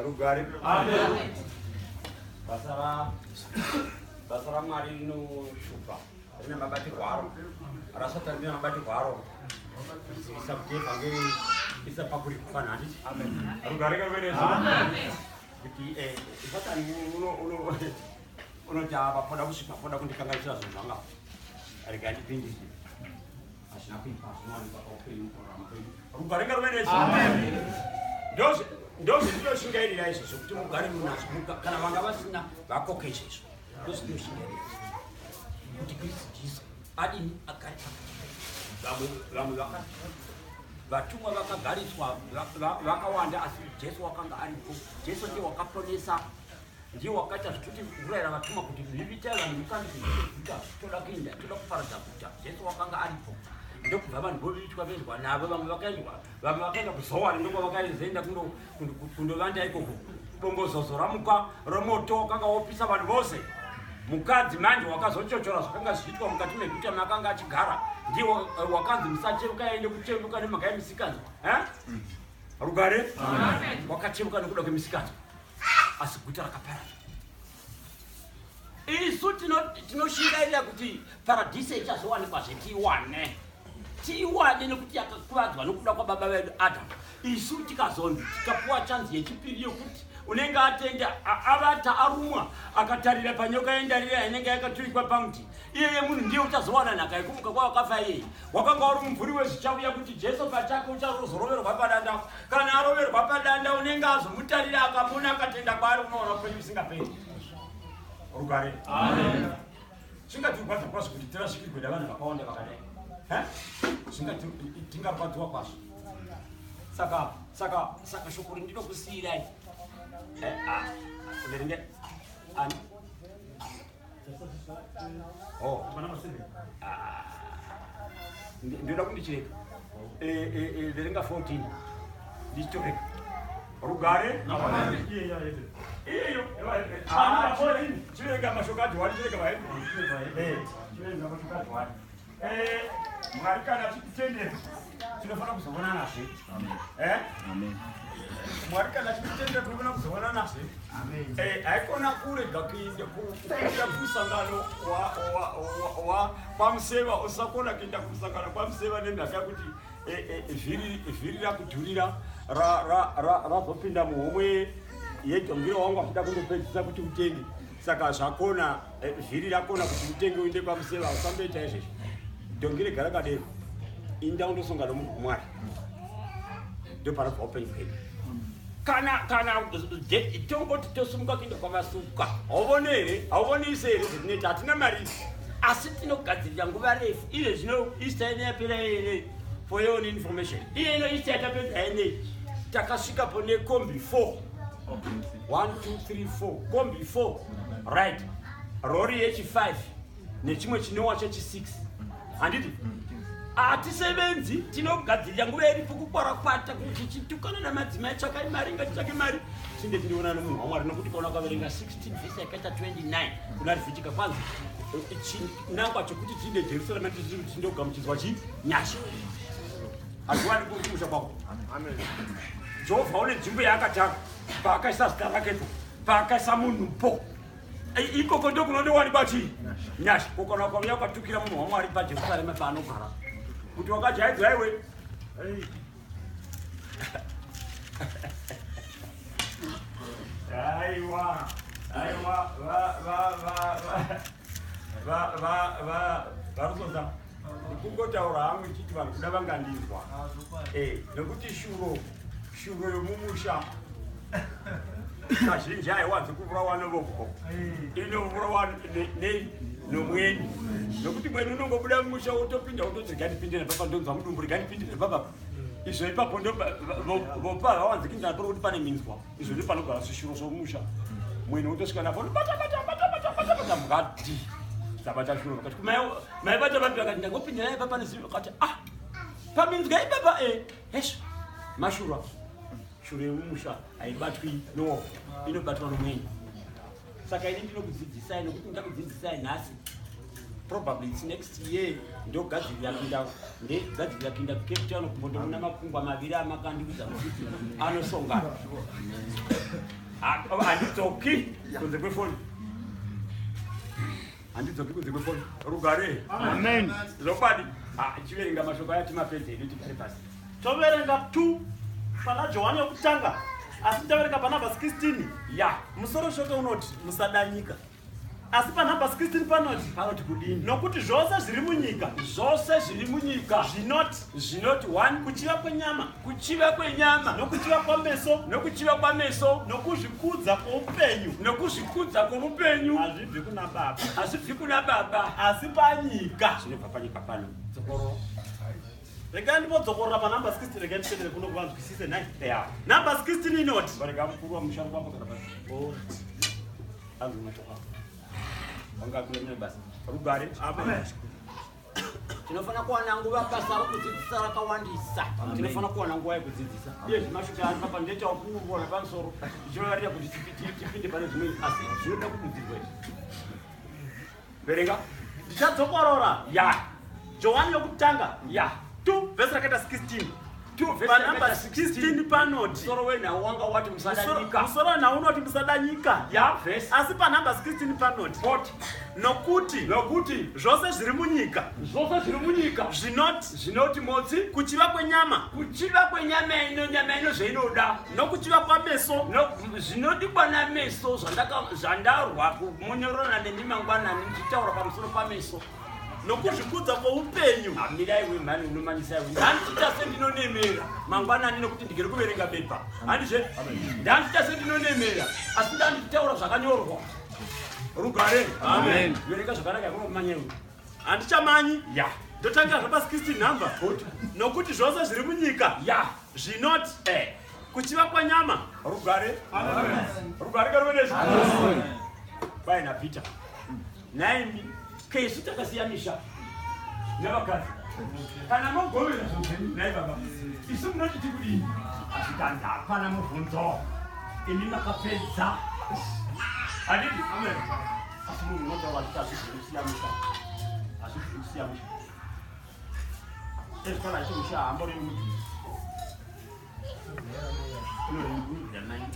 Rugare. Amen. Basara Mwari shupa. Rina mabati kwaro. Rasata rina mabati kwaro. Isa pakuri kufanani. Amen. Rugare kawene. Amen. Kuti ifata uno jaba poda kushipa poda kundikangaisira zvanga. Arigandi pindi. Ashina kuipa zvino kwa open program. Rugare kawene. Amen. Ndozi ndoshingairira izvo kuti mugare munazo kana vanga vasina vakoke izvezvo ndozi ndoshingairira kuti Kristu Jesu adini agare vamwe vatumwa vakagariswa vakawanda asi Jesu wakanga aripo. Jesu ndiye wakaponesa, ndiye wakaita zvituti kurayira vatumwa kuti vivitai vanhu mukandiita toda kuenda toda kuparadza guta. Jesu wakanga aripo ndokubva vanhu voitwa vezwa navo vamwe vakaenda kuzowari ndokwa vakazoenda kundovanda ikoko bongozozo ramuka romoto wakanga wopisa vanhu vose. Mukadzi manje wakazochochora zvakanga zviitwa mukati meguta makanga achigara ndiye wakanzi musacheruka aende kucheruka nemhaka yemisikanzwa. Rugare wakacheruka nekuda kwemisikanzwa asi guta rakaparara. Isu tinoshingairira kuti paradhisi ichazowanikwa tiwane nekuti yakakuvadzwa nokuda kwababa vedu Adamu. Isu tikazonzi tikapuwa chanzi yechipiri yokuti unenge atenda avata arumwa akatarira panyoka yendarira inenge yakaturikwa pamuti, iyeye munhu ndiye uchazowana nhaka yekumuka kwavakafa iyeye. Wakanga uri mumvuri wezvichauya kuti Jesu pachake uchazoroverwa padanda. Kana aroverwa padanda unenge azomutarira akamuna akatenda kwaari unoona upenyu usingaperi. Rugare. Amen. Zvingatirwadza kwazvo kuti tirasvikirwe navanhu vakawanda vakadai. Tingarwadziwa kwazvo. Saka shoko rindinokusiyirai. Uverenge ani. Ndoda kundichireka. Verenga 14. Ndichitoreka. Rugare. Iyo. Chivenga mashoko adhwani chireka vai. Chivenga mashoko adhwani. Mwari kana chititendera tinofana kuzoona nazve. Amen. Mwari kana chititendera tinofana kuzoona nazve. Amen. Haikona kurega kuenda kuenda kusangano wa pamuseva usakona kuenda kusangano pamuseva nemhaka yekuti vhiri rakudhurira razopinda muhomwe yedhongiro wangu achida kundopedzisa kuti utenge. Saka zvakona vhiri rakona kuti utenge uende pamuseva usamboita izvezvo. Dhongire gara kadero inda undosonga nomunhu Mwari ndopanobva upenyu hwedu. Kana tongoti tosumuka kuenda kwamasuka hauvonisi here zvetinoita. Hatina mari asi tinogadzirira nguva refu. Iye zvino Easter ine yapera ine for your own information. Iye ino Easter yatapedza ine takasvikapo nekombi 4 1 2 3 4 kombi 4 right, rori yechi5 nechimwe chinowa chechi6. Handiti hatisevenzi tinogadzirira nguva iripo kukwarakwata kuti chitukana namadzimai tsvakai mari ngatitsvake mari. Tinde tindiona nomunhu waMwari nokuti kaona akaverenga 16 vhesi yakaita 29 kuna rivhitika kwanzi chinangwa chokuti tinde Jerusalema tindogamuchidzwa chinyasha. Hazviwani kumusha kwako. Jehovha une nzvimbo yaakataka paakaisa zita rakepo paakaisa munhu po ikoko ndokunondowanikwa chii nyasha. Kokana kwauya ukatukira munhu waMwari paJerusarema paanogara kuti wakajaidzwa iwe. Aiwa varusoza kungotaura hangu ichiti vanhu kuda vangandinzwa nekuti shuro yomumusha kazhinji haiwanzi kuvurawa novoko inovurawa nomweni nokuti mweni unongobuda mumusha wotopinda wototi gandipindire papa ndonzwa mudumburi gandipindire papa. Izvo ipapo vopa hawanzi kinzana pari kuti pane minzwa. Izvo ndi panogara zvishuro zvomusha. Mweni wotosvika napo bata mugati zabata shuro vakati mai bata vakati ndangopindira ipapa nezivo vakati paminzwa ipapa hesho mashura shuro yomumusha haibatwi nowo inobatwa nomweni. Saka ini ndinokudzidzisai nokuti ndakudzidzisai nhasi probably it's next year ndo gadzirira kinda Cape Town kubondo muna makungwa maviri amakandikuza kuti anosongana handidzoki kunze kwefoni rugare Amen. zvokwadi chiverenga mashoko aya timapedze edu tigare pasi toverenga 2 pana Johani yokutanga asi taverenga pa Numbers 16 ya musoro shoko unoti musadanyika asi pa Numbers 16 panoti kudini nokuti zvose zviri munyika zvinoti 1 kuchiva kwenyama nokuchiva kwameso nokuzvikudza kwoupenyu hazvibvi kuna baba asi panyika zvinobva panyika pano rega ndimodzokorora pa Numbers 16 rega nditendere kuno kuvanzwisise nai Numbers 16 inoti varega mukuru wa mushango wako kana basi azvimatoka wangakulemene basi rugare tinofana kuwana nguva basa rokudzidzisa rakawandisa tinofana kuwana nguva yekudzidzisa iye zvimashuka ari papa ndetaukunguvona pamusoro zvichivarira kuti tipinde pane zvimweni asi zvinoda kumudzirwa izvi verenga ndichadzokorora ya Johani yokutanga ya 2 vhesi rakaita 16 pa Numbers 16 panoti musoro wenhau wanga wati musadanyika musoro wenhau unoti musadanyika ya vhesi asi pa Numbers 16 panoti nokuti zvose zviri munyika zvinoti motsi kuchiva kwenyama nyama ino zveinoda nokuchiva kwameso zvinodikwa nameso zvandarwa kumonyorona neni mangwanani ndichitaura pamusoro pameso nokuzvikudza kwoupenyu amirai wemhani unomanyisa iwe ndandichita sendinonemera mangwanani nekuti ndigere kuverenga bepa handizve ndandichita sendinonemera asi ndandichitaura zvakanyorwa rugare amen verenga zvakanaka yakunokumanyewe handichamanyi ya ndotangira zvapa 16 nhamba nokuti zvose zviri munyika ya zvinoti kuchiva kwanyama rugare karuvenezi baina Peter naimi kesu takasiyamisha nevakadzi kana mogovera zvoupenyu nai baba isu munoti tikudini asikanzi hapana mubvunzo imi makapedza hadidi amen asi munhu unotaura kuti azvizvinosiyamisha ezvikana chimusha hambo reni mudhuri unorenguiranai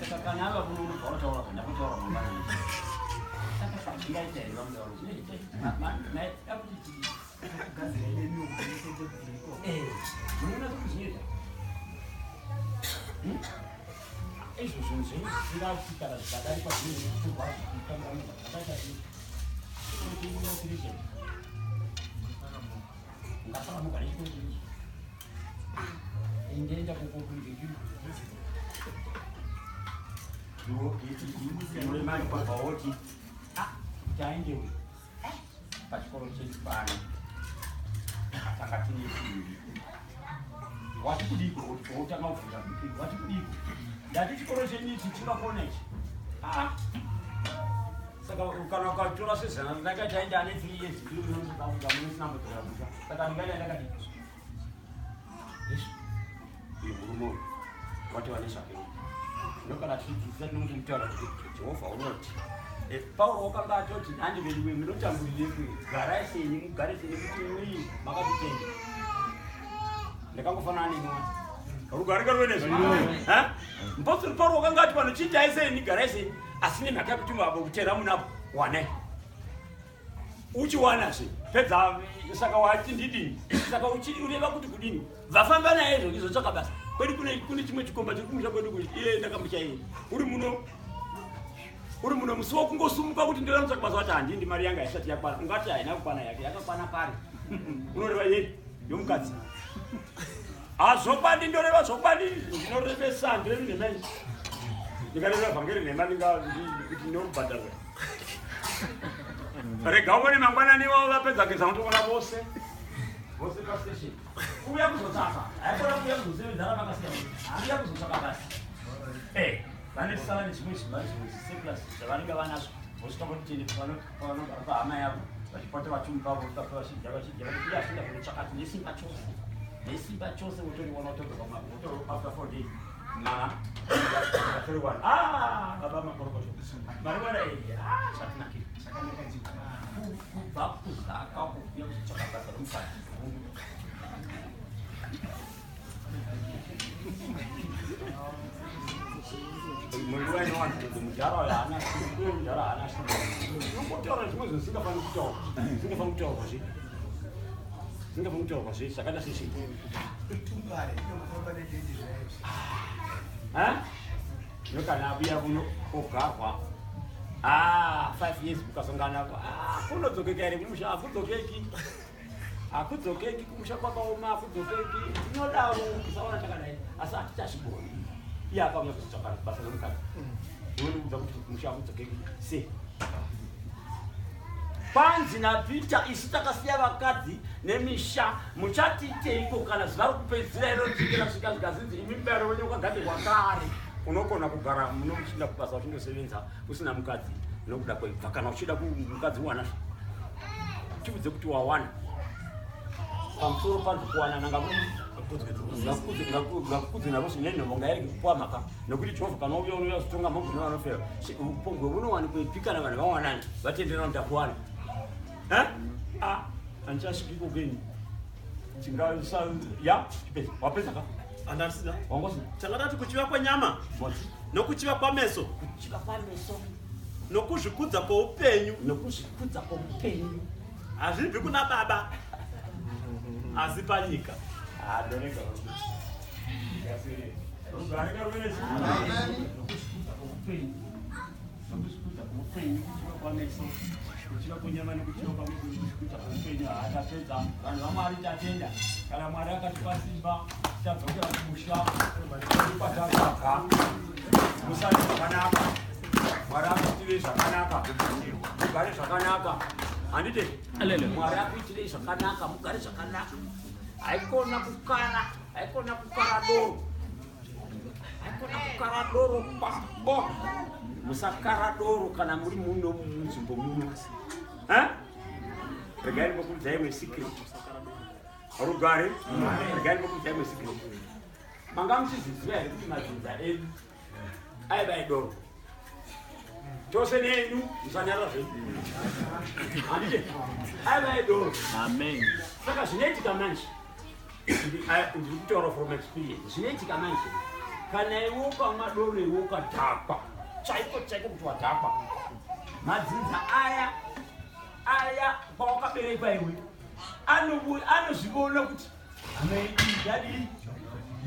saka kana ava kuno unobva utaura kana kutaura mangwanani taendewe pachikoro chedu pano tanga tine wati kudiko otanga kuvhura bhipiri wati kudiko ndati chikoro chenyu ichi chingakona ichi saka kana ukatora sezana ndakataenda ane 3 years ndinomusinambotorabusa saka ndingaita ndakati ihurumo wati wane zvake ndokana tichidzisa ndinomuti mutaura kuti Jehovha unoti Pauro wakanga atoti handiveliwe munotamburirwe garai senyi mugare senyi kuti mwii makatitenda ndakangofanana nemwe rugare karuvenezvo mupostori Pauro wakanga ati vanhu chiitai seni garai senyi asi nemhaka yekuti mavo kutera munapo wanai uchiwanazve pedza saka wati ndidini saka ureva kuti kudini vafamba naye zvokizotsvaka basa kwedu kune chimwe chikomba chiri kumusha kwedu kuti iye ndakambochaini uri muno musi wakungosumuka kuti ndoda mutsvaka basa wati handindi mari yanga haisati yakwana ungati haina kukwana yake yakakwana kare unoreva yei yomukadzi zvokwadi ndoreva zvokwadi ndinorevesa ndiremi nemai ndikareva vhangeri nemari kuti ndinokubhadharwa rega umone mangwanani wavo vapedza keza mutoona vose pastation kuuya kuzotsvaka haikona kuuya kuzosevedzana vakasiyana handiya kuzotsvaka basi vane sala nechimwe zvimari zviseplus zvavanenge vanazvo vosvikangotitende panogara pahama yavo vachipota vachimupa vachidya vachidyaasvinda kunotsvaka nesimba chose votoriwana after 4 days baba makorokosho mari wada zvatinakira kubva kuzaka kubhuya kuti chakabasa romukadzi munguva inowanza kuti mudhara uyo haana uye mudhara haana unongotaura zvimwe zvinhu zvisingafani kutaurwa zvakaita sezvii nokana abuya kuno ogarwa 5 years kukasongana kunodzokeka here kumusha hakudzokeki kumusha kwakaoma hakudzokeki tinodaro kusaona chakadai asi hatichashigoni iye akauya kuzitsvaka basa romukadzi unodza kuti kumusha hakudzokeki se panzi naPita isi takasiya vakadzi nemisha muchatiteiko kana zuva rokupedzisira irodzikira kusvika zvigazinzi imi mubayiro wenyu wakagadirwa kare unogona kugara muno uchida kubasa uchindosevenza usina mukadzi nokuda kwebva kana uchida mukadzi uwana chiudze kuti wawana pamusoro panzi kuwanana ngakudze navo zvinenhombo ngairege kupuwa mhaka nokuti jehovha kana uya unoya zitonga mhombo nevanofera upongwe unowanikwa pikana vanhu vawanani vatenderana kuti akuwana handichasvikiko kenyu wapedza ka handasina wangosina changatati kuchiva kwenyama nokuchiva kwameso nokuzvikudza kwoupenyu hazvibvi kuna baba asi panyika kuchiva kwenyama nekuchiva kwamekuita kweupenyu haatapedza vanhu vamwari tatenda kana mwari akatipa simba tichadzokera kumusha kwatakabva musari zvakanaka mwari akuitirei zvakanaka mugare zvakanaka handite mwari akuitirei zvakanaka mugare zvakanaka haikona kukara doro kwabo musakara doro kana muri muno munzvimbo muno regai mokuudzai mwesikret rugare regai mokuudzai mwesikret manga muchiziziva here kuti madzinza edu aibai doro tose nenyu musanyarira zvedu handite aibai doro amen saka zvinoitika manje ndiri kutaura from experience zvinoitika manje kana iwe ukamwa doro iwe ukadhakwa chaiko kuti wadhakwa madzinza aya kwawakaberekwa iwe anozviona kuti amaidadii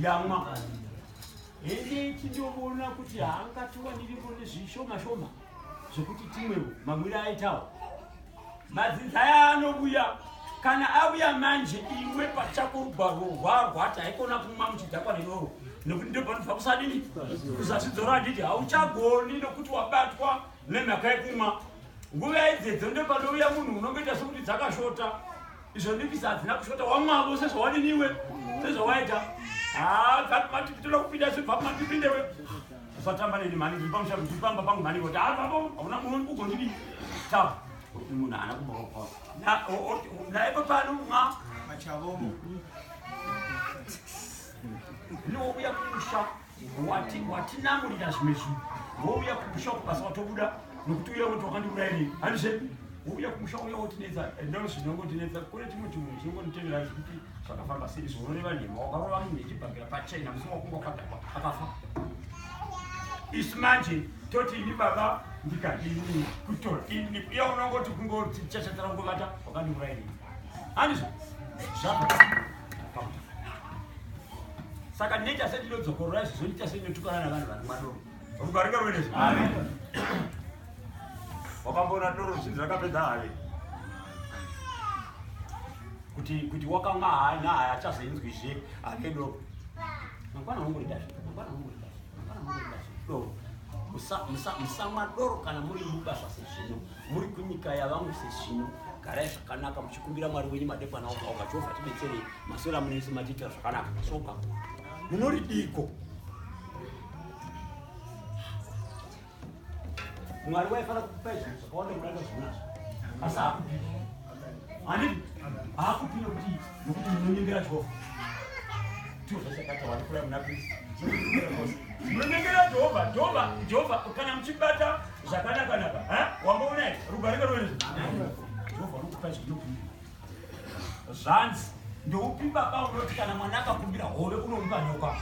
yamwa ende tindoona kuti haangatiwaniripo nezvishoma zvokuti timwewo mamwiro aitawo madzinza aya anobuya kana auya manje iwe pachako rugwarwo haikona kumwa muchidhakwa nedoro nokuti ndopanobva kusadini kuzazvidzora handiti hauchagoni nokuti wabatwa nemhaka yekumwa nguva idzedzo ndopanouya munhu unongoita sokuti dzakashota izvo ndikisa hadzina kushota wamwavo sezvawadiniwe sezvawaita toda kupinda zvibva kumatipindewe usatamba neni mhani ndiri pamusha ndipamba pangu mhani kuti hauna munhu ugondidii tava munhu haana kumbaopa naipo pano mwa machavomo nouya kumusha watinamurira zvimwe zvinhu wouya kumusha kubasa watobuda nokuti uya kuti wakandiurayirei handizve wouya kumusha uya wotinetsa ndao zvinongotinetsa kune timwe timwe zvinongonitevera zvekuti zvakafamba sei zvonoreva nhema wakarova munhu echibhakira pachina musi wakungwa kwadhakwa akafa isu manje toti ini baba ndikadini kutora ini uya unongoti kungoti chachatara kungovata wakandiurayirei handizvo zvapa saka ndinoita sendinodzokorora izvizvo ndita sendinotukana navanhu vari madoro rugarika ruenezvo wakamboona doro zvinhu rakapedza have kuti wakamwa hana hachazoinzwizve ake doro mangwana ungoita doro musamwa doro kana muri mubasa sezvino muri kunyika yavangu sezvino garai zvakanaka muchikumbira mwari wenyu madekwana oga jehovha tibetserei masora munese machiita zvakanaka soka munoridiko mwari waifana kupai zvinhu zvakawanda kudanga zvinazvo asi hakupi handiti haakupi nokuti munonyengera jehovha jehovha chakata wanikurai muna kristu Munengera Jehova kana mchibata zvakanaka wamboona rugarika rwenzi Jehova rukupa zvinokumbira zvanzi ndoupi baba unoti kana mwana akakumbira hove unompa nyoka